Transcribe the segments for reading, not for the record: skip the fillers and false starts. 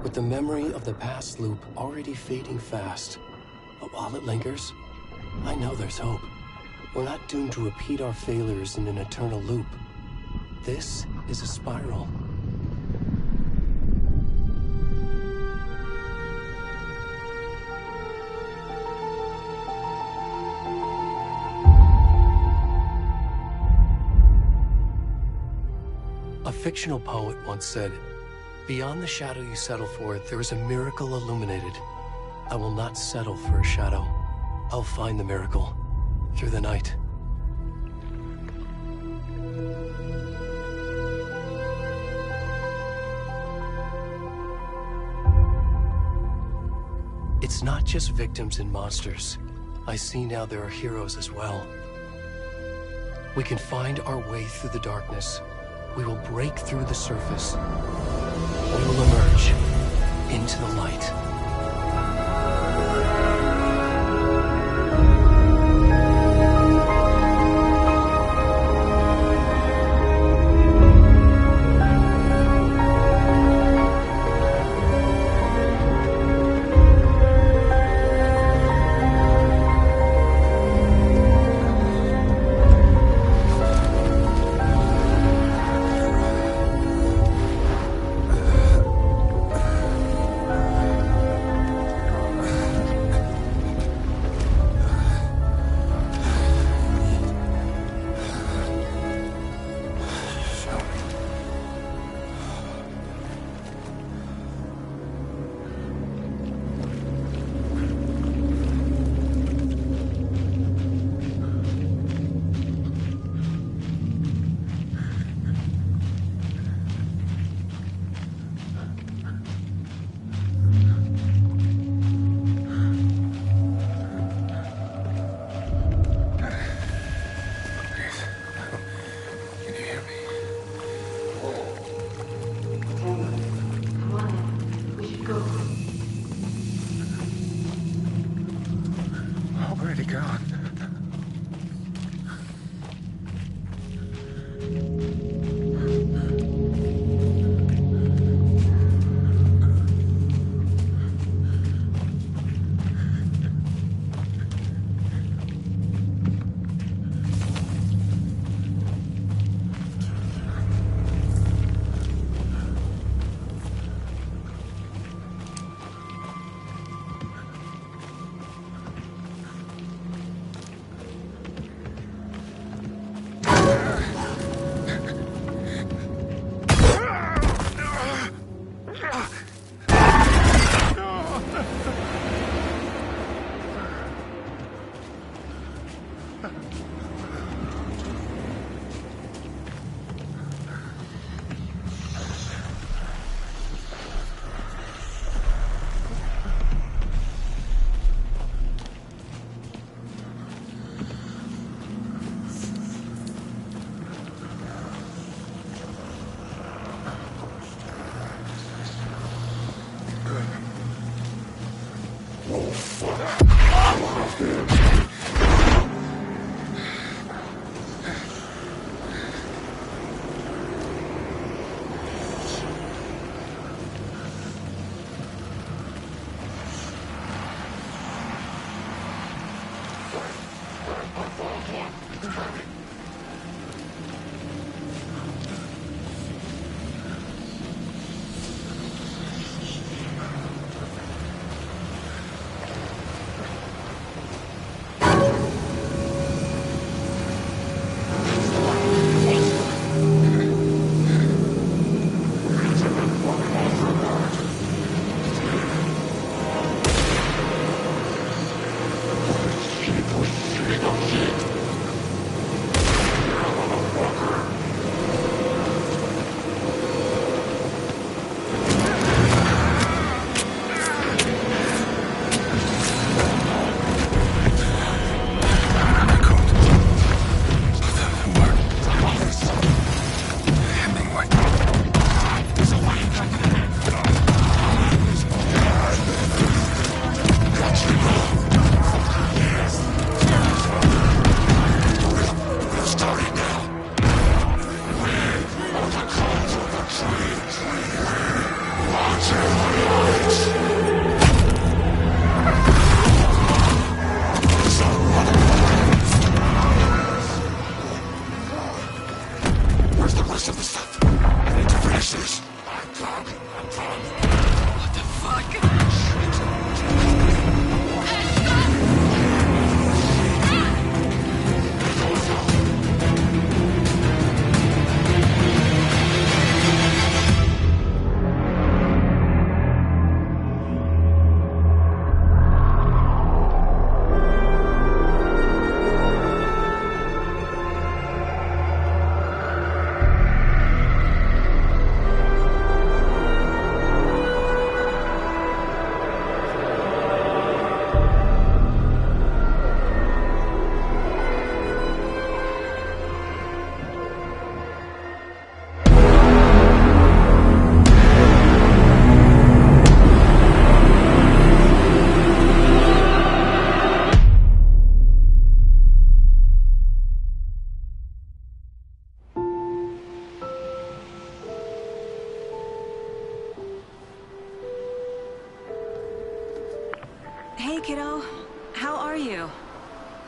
with the memory of the past loop already fading fast. But while it lingers, I know there's hope. We're not doomed to repeat our failures in an eternal loop. This is a spiral. A fictional poet once said, "Beyond the shadow you settle for, there is a miracle illuminated. I will not settle for a shadow. I'll find the miracle through the night." It's not just victims and monsters. I see now there are heroes as well. We can find our way through the darkness. We will break through the surface. We will emerge into the light.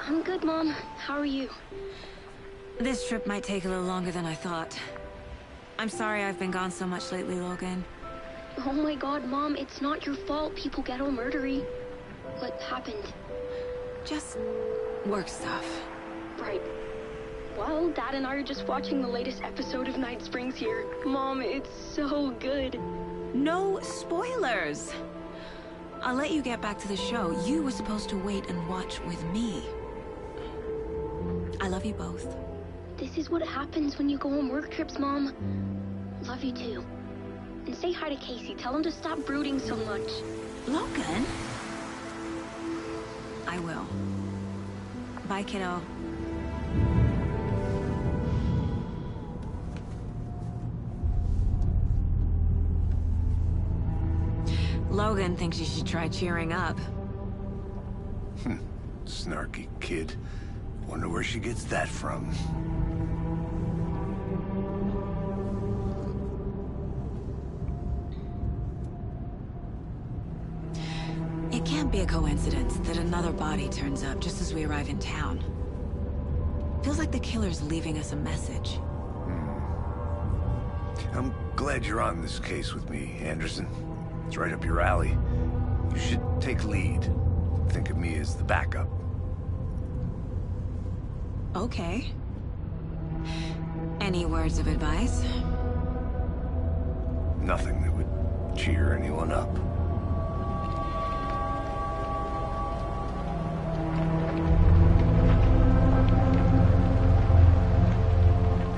I'm good, Mom. How are you? This trip might take a little longer than I thought. I'm sorry I've been gone so much lately, Logan. Oh my god, Mom, it's not your fault people get all murdery. What happened? Just work stuff. Right. Well, Dad and I are just watching the latest episode of Night Springs here. Mom, it's so good. No spoilers! I'll let you get back to the show. You were supposed to wait and watch with me. I love you both. This is what happens when you go on work trips, Mom. Love you too. And say hi to Casey. Tell him to stop brooding so much. Logan? I will. Bye, kiddo. Logan thinks you should try cheering up. Snarky kid. Wonder where she gets that from. It can't be a coincidence that another body turns up just as we arrive in town. Feels like the killer's leaving us a message. I'm glad you're on this case with me, Anderson. It's right up your alley. You should take lead. Think of me as the backup. Okay. Any words of advice? Nothing that would cheer anyone up.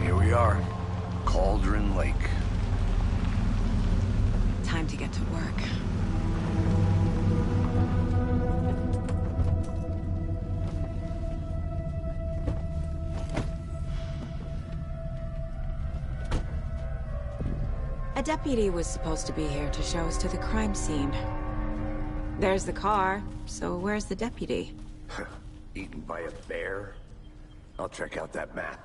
Here we are. Cauldron Lake. Time to get to work. A deputy was supposed to be here to show us to the crime scene. There's the car, so where's the deputy? Eaten by a bear? I'll check out that map.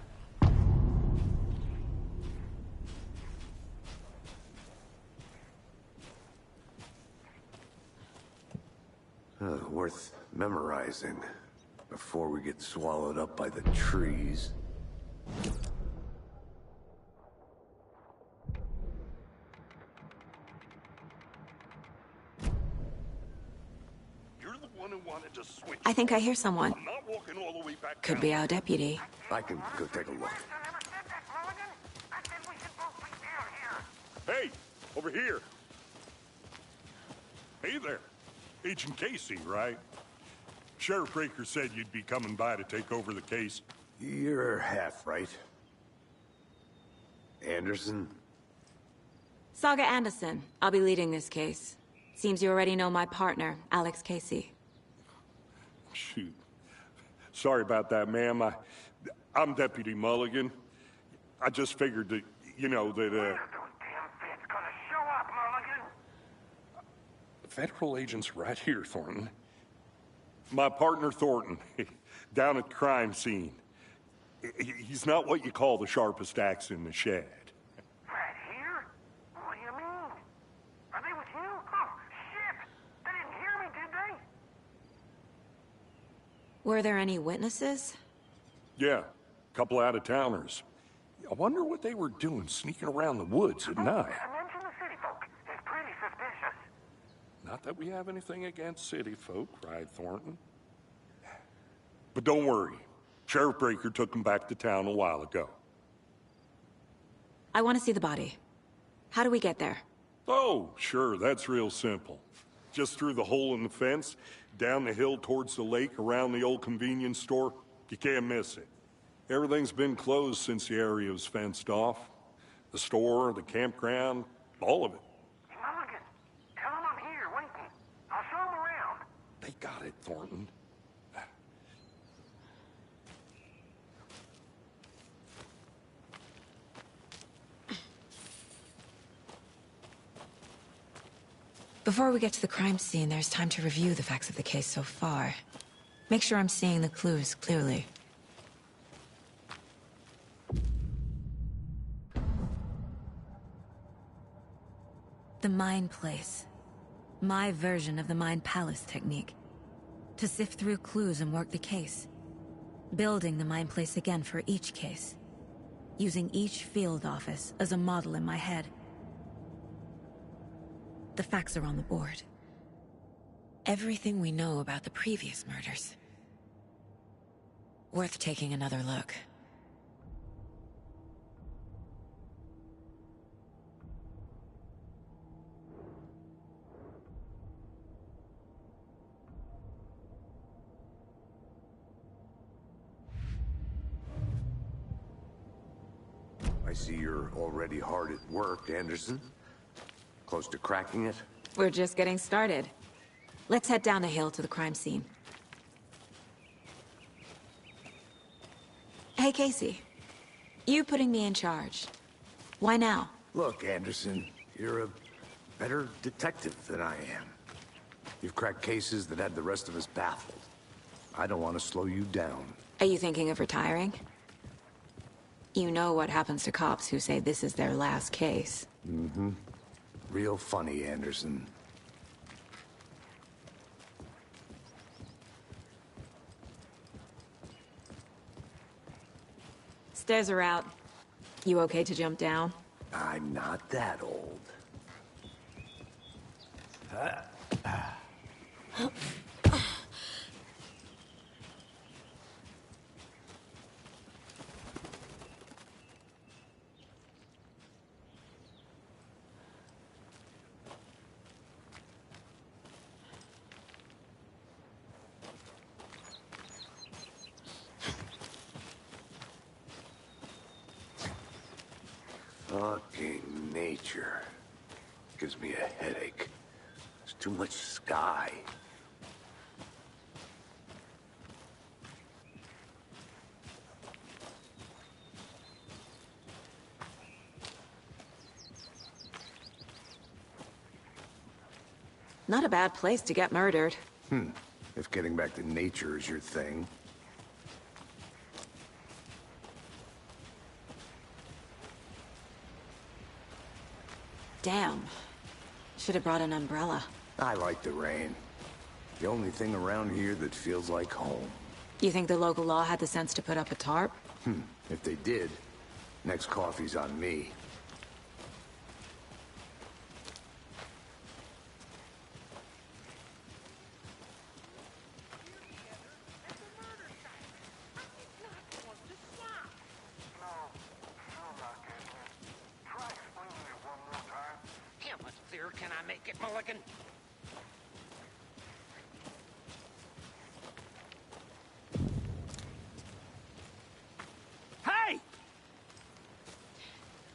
Worth memorizing before we get swallowed up by the trees. You're the one who wanted to switch. I think I hear someone. I'm not walking all the way back Could down. be our deputy. I can go take a look. Hey, over here. Hey there. Agent Casey, right? Sheriff Raker said you'd be coming by to take over the case. You're half right. Anderson? Saga Anderson. I'll be leading this case. Seems you already know my partner, Alex Casey. Shoot. Sorry about that, ma'am. I'm Deputy Mulligan. I just figured that, you know, that, Federal agent's right here, Thornton. My partner, Thornton, down at the crime scene. He's not what you call the sharpest axe in the shed. Right here? What do you mean? Are they with you? Oh, shit! They didn't hear me, did they? Were there any witnesses? Yeah, a couple out-of-towners. I wonder what they were doing sneaking around the woods at night. Mention the city folk. It's pretty suspicious. Not that we have anything against city folk, cried Thornton. But don't worry. Sheriff Raker took them back to town a while ago. I want to see the body. How do we get there? Oh, sure, that's real simple. Just through the hole in the fence, down the hill towards the lake, around the old convenience store. You can't miss it. Everything's been closed since the area was fenced off. The store, the campground, all of it. Mulligan, tell them I'm here, waiting. I'll show them around. They got it, Thornton. Before we get to the crime scene, there's time to review the facts of the case so far. Make sure I'm seeing the clues clearly. The Mind Place. My version of the Mind Palace technique. To sift through clues and work the case. building the mine place again for each case, using each field office as a model in my head. The facts are on the board. Everything we know about the previous murders. Worth taking another look. I see you're already hard at work, Anderson. Close to cracking it? We're just getting started. Let's head down the hill to the crime scene. Hey, Casey. You putting me in charge. Why now? Look, Anderson, you're a better detective than I am. You've cracked cases that had the rest of us baffled. I don't want to slow you down. Are you thinking of retiring? You know what happens to cops who say this is their last case. Mm-hmm. Real funny, Anderson. Stairs are out. You okay to jump down? I'm not that old. Fucking nature. Gives me a headache. There's too much sky. Not a bad place to get murdered. If getting back to nature is your thing. Damn. Should have brought an umbrella. I like the rain. The only thing around here that feels like home. You think the local law had the sense to put up a tarp? If they did, next coffee's on me. How much clearer can I make it, Mulligan? Hey!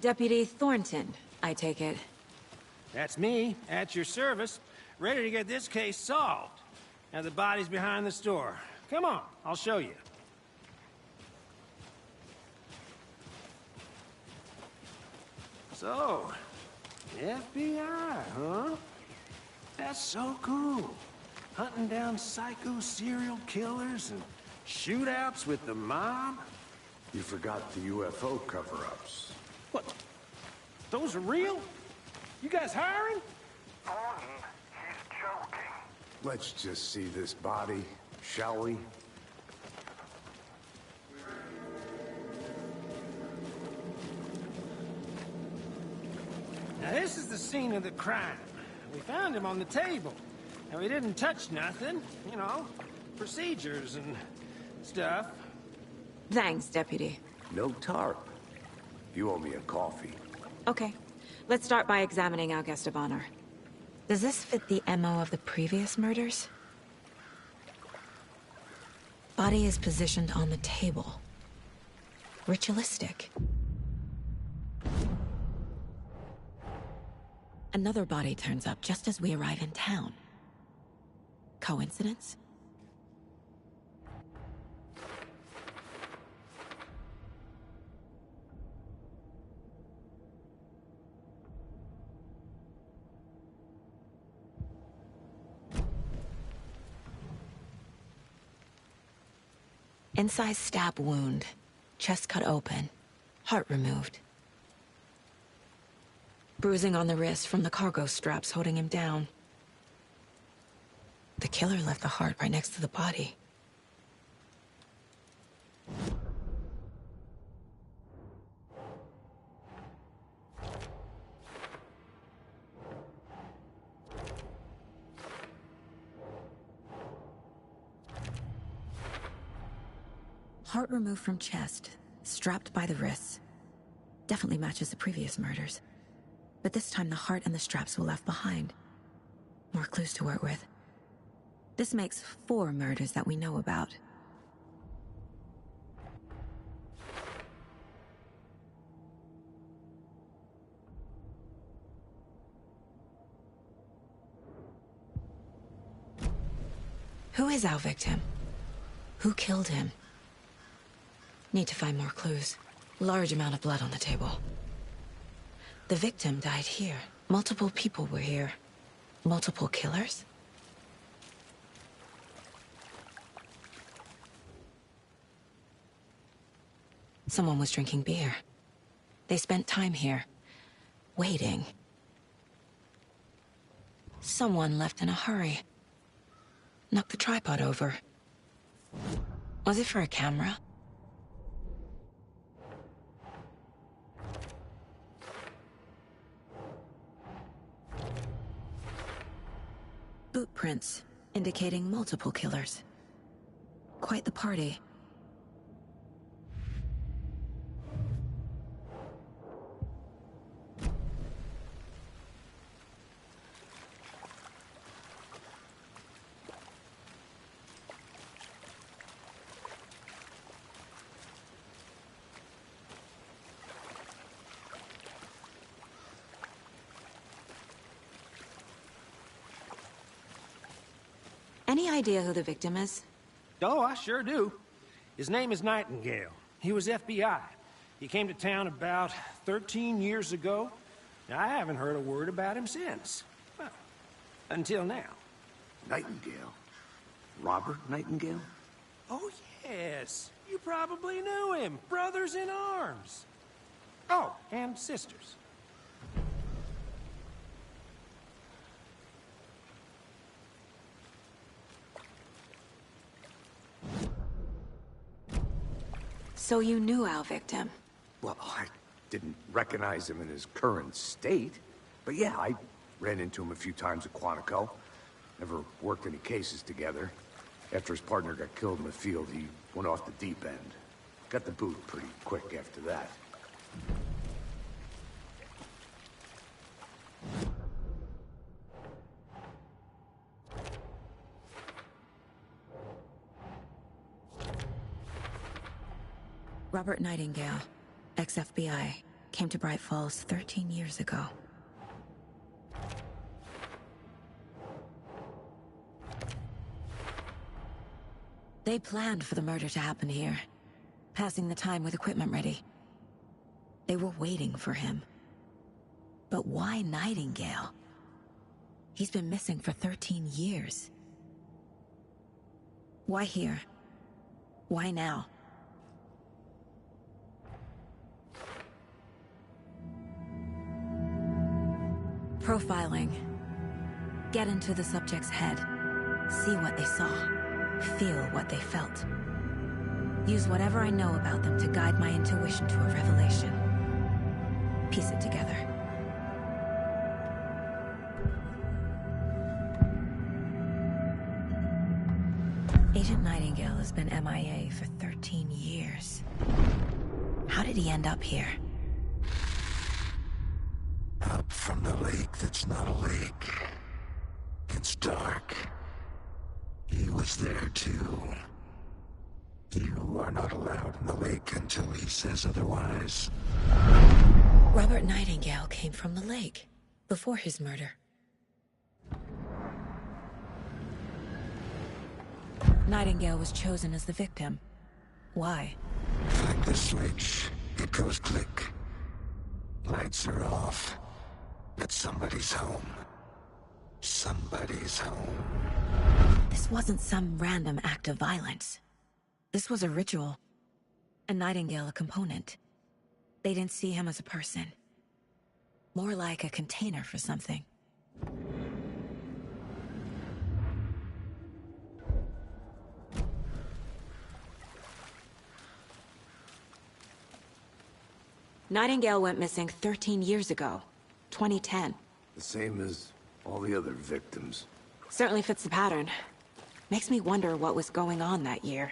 Deputy Thornton, I take it. That's me, at your service, ready to get this case solved. Now the body's behind the store. Come on, I'll show you. So, FBI, huh? That's so cool. Hunting down psycho serial killers and shootouts with the mob. You forgot the UFO cover-ups. What? Those are real? You guys hiring? Thornton, he's joking. Let's just see this body, shall we? Now this is the scene of the crime. We found him on the table. And we didn't touch nothing, you know, procedures and stuff. Thanks, Deputy. No tarp. You owe me a coffee. Okay. Let's start by examining our guest of honor. Does this fit the MO of the previous murders? Body is positioned on the table. Ritualistic. Another body turns up just as we arrive in town. Coincidence? Incised stab wound. Chest cut open. Heart removed. Bruising on the wrist from the cargo straps holding him down. The killer left the heart right next to the body. Heart removed from chest, strapped by the wrists. Definitely matches the previous murders. But this time the heart and the straps were left behind. More clues to work with. This makes 4 murders that we know about. Who is our victim? Who killed him? Need to find more clues. Large amount of blood on the table. The victim died here. Multiple people were here. Multiple killers? Someone was drinking beer. They spent time here, waiting. Someone left in a hurry. Knocked the tripod over. Was it for a camera? Boot prints, indicating multiple killers. Quite the party. Any idea who the victim is? Oh, I sure do. His name is Nightingale. He was FBI. He came to town about 13 years ago. I haven't heard a word about him since. Well, until now. Nightingale? Robert Nightingale? Oh, yes. You probably knew him. Brothers in arms. Oh, and sisters. So you knew our victim? Well, I didn't recognize him in his current state. But yeah, I ran into him a few times at Quantico. Never worked any cases together. After his partner got killed in the field, he went off the deep end. Got the boot pretty quick after that. Robert Nightingale, ex-FBI, came to Bright Falls 13 years ago. They planned for the murder to happen here, passing the time with equipment ready. They were waiting for him. But why Nightingale? He's been missing for 13 years. Why here? Why now? Profiling. Get into the subject's head. See what they saw. Feel what they felt. Use whatever I know about them to guide my intuition to a revelation. Piece it together. Agent Nightingale has been MIA for 13 years. How did he end up here? Up from the lake that's not a lake. It's dark. He was there too. You are not allowed in the lake until he says otherwise. Robert Nightingale came from the lake, before his murder. Nightingale was chosen as the victim. Why? Flick the switch, it goes click. Lights are off. But somebody's home. Somebody's home. This wasn't some random act of violence. This was a ritual. And Nightingale a component. They didn't see him as a person. More like a container for something. Nightingale went missing 13 years ago. 2010. The same as all the other victims. Certainly fits the pattern. Makes me wonder what was going on that year.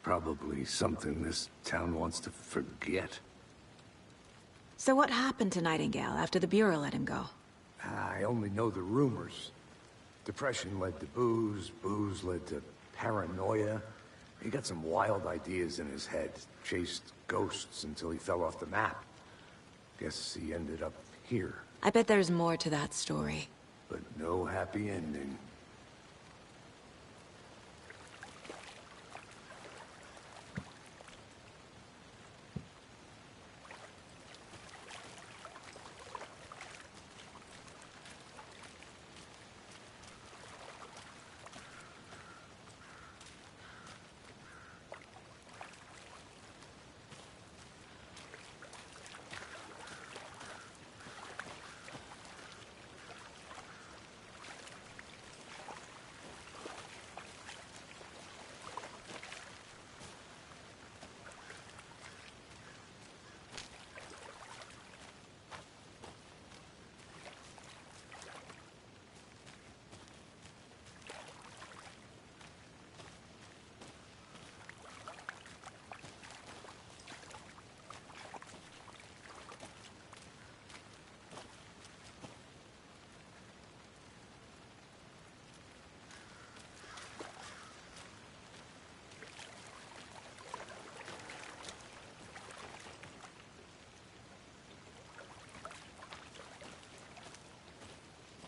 Probably something this town wants to forget. So what happened to Nightingale after the Bureau let him go? I only know the rumors. Depression led to booze, booze led to paranoia. He got some wild ideas in his head, chased ghosts until he fell off the map. Guess he ended up here, I bet there's more to that story. but no happy ending.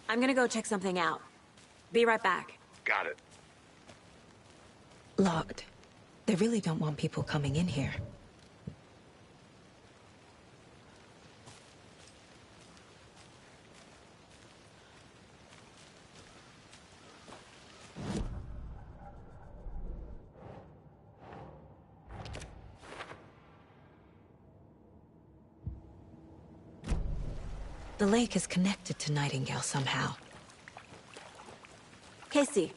I'm gonna go check something out. Be right back. Got it. Locked. They really don't want people coming in here. The lake is connected to Nightingale somehow. Casey,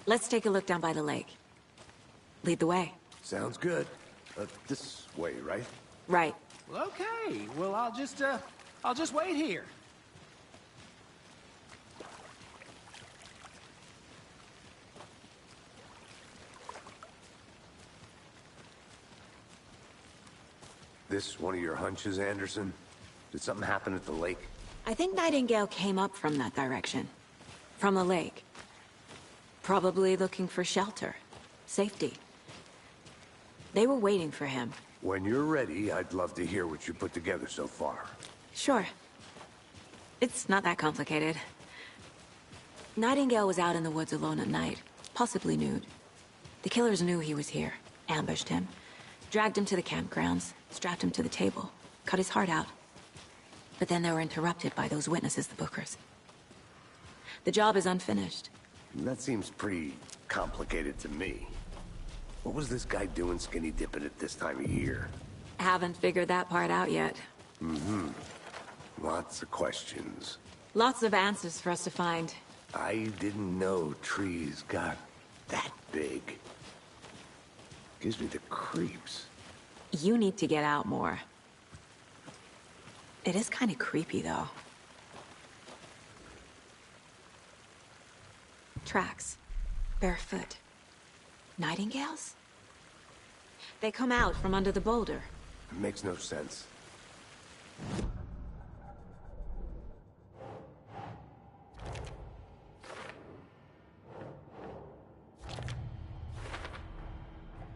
let's take a look down by the lake. Lead the way. Sounds good. This way, right? Right. Well, okay. Well, I'll just wait here. This one of your hunches, Anderson? Did something happen at the lake? I think Nightingale came up from that direction. From the lake. Probably looking for shelter. Safety. They were waiting for him. When you're ready, I'd love to hear what you put together so far. Sure. It's not that complicated. Nightingale was out in the woods alone at night, possibly nude. The killers knew he was here, ambushed him, dragged him to the campgrounds, strapped him to the table, cut his heart out. But then they were interrupted by those witnesses, the Bookers. The job is unfinished. That seems pretty complicated to me. What was this guy doing skinny dipping at this time of year? Haven't figured that part out yet. Lots of questions. Lots of answers for us to find. I didn't know trees got that big. Gives me the creeps. You need to get out more. It is kind of creepy, though. Tracks. Barefoot. Nightingales? They come out from under the boulder. It makes no sense.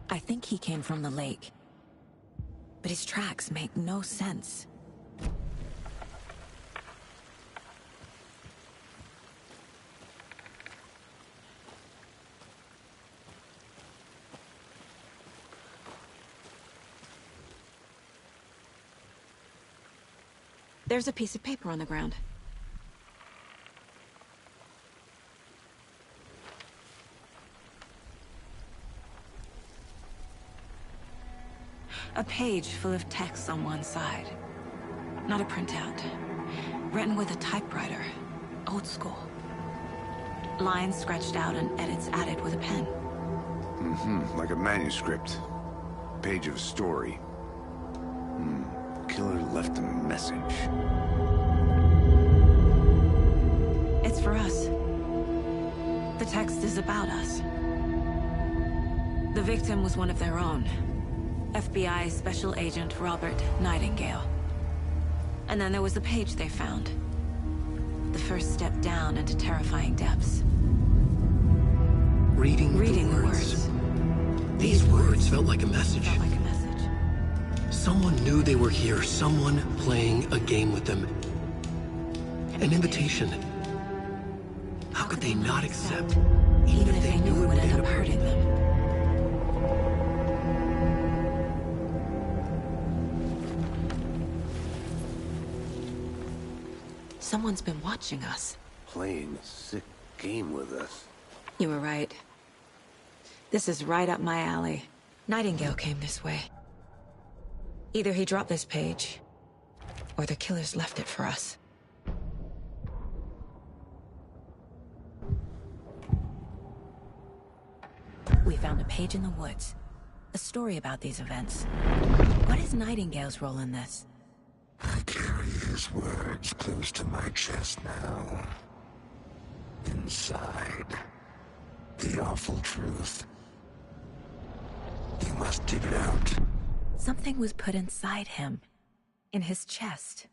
I think he came from the lake. But his tracks make no sense. There's a piece of paper on the ground. A page full of text on one side. Not a printout. Written with a typewriter. Old school. Lines scratched out and edits added with a pen. Like a manuscript. Page of a story. Killer left a message. It's for us. The text is about us. The victim was one of their own. FBI Special Agent Robert Nightingale. And then there was the page they found. The first step down into terrifying depths. Reading the words. These words felt like a message. Felt like a message. Someone knew they were here, someone playing a game with them. An invitation. How could they not accept, Even if they knew it would end up hurting them. Someone's been watching us. Playing a sick game with us. You were right. This is right up my alley. Nightingale came this way. Either he dropped this page, or the killers left it for us. We found a page in the woods. A story about these events. What is Nightingale's role in this? I carry his words close to my chest now. Inside, the awful truth. You must dig it out. Something was put inside him. In his chest.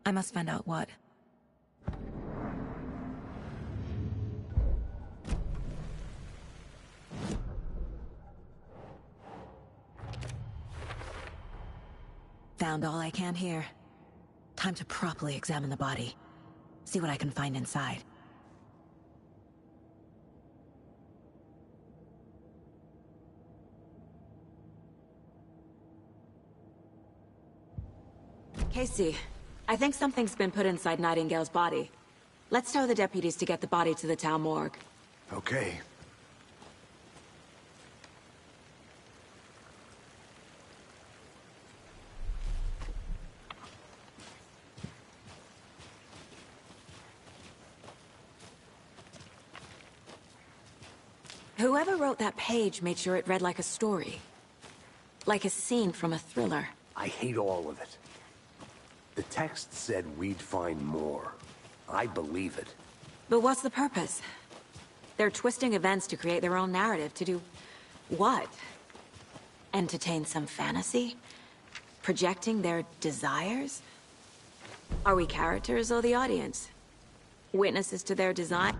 I must find out what. Found all I can here. Time to properly examine the body. See what I can find inside. Casey, I think something's been put inside Nightingale's body. Let's tell the deputies to get the body to the town morgue. Okay. Whoever wrote that page made sure it read like a story. Like a scene from a thriller. I hate all of it. The text said we'd find more. I believe it. But what's the purpose? They're twisting events to create their own narrative. To do what? Entertain some fantasy? Projecting their desires? Are we characters or the audience? Witnesses to their design?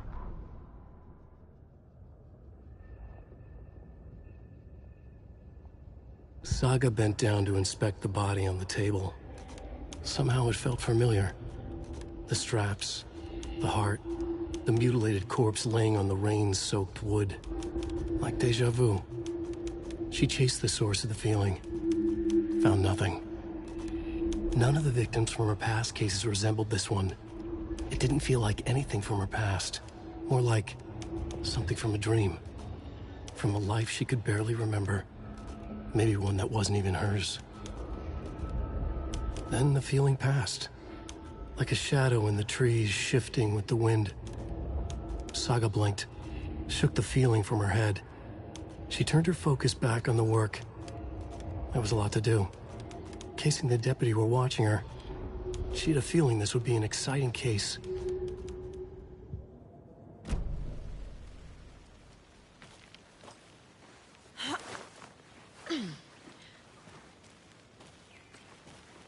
Saga bent down to inspect the body on the table. Somehow it felt familiar. The straps, the heart, the mutilated corpse laying on the rain-soaked wood. Like deja vu. She chased the source of the feeling. Found nothing. None of the victims from her past cases resembled this one. It didn't feel like anything from her past. More like something from a dream. From a life she could barely remember. Maybe one that wasn't even hers. Then the feeling passed. Like a shadow in the trees shifting with the wind. Saga blinked, shook the feeling from her head. She turned her focus back on the work. There was a lot to do. Casey and the deputy were watching her. She had a feeling this would be an exciting case.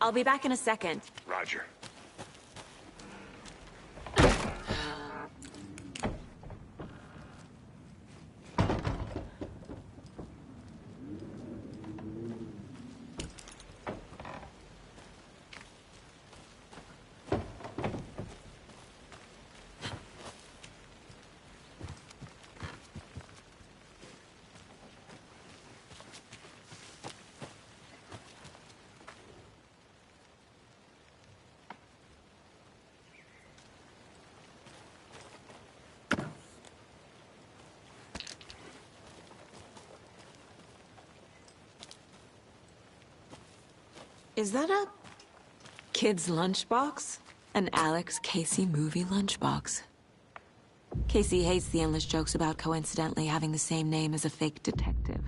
I'll be back in a second. Roger. Is that a kid's lunchbox? An Alex Casey movie lunchbox. Casey hates the endless jokes about coincidentally having the same name as a fake detective.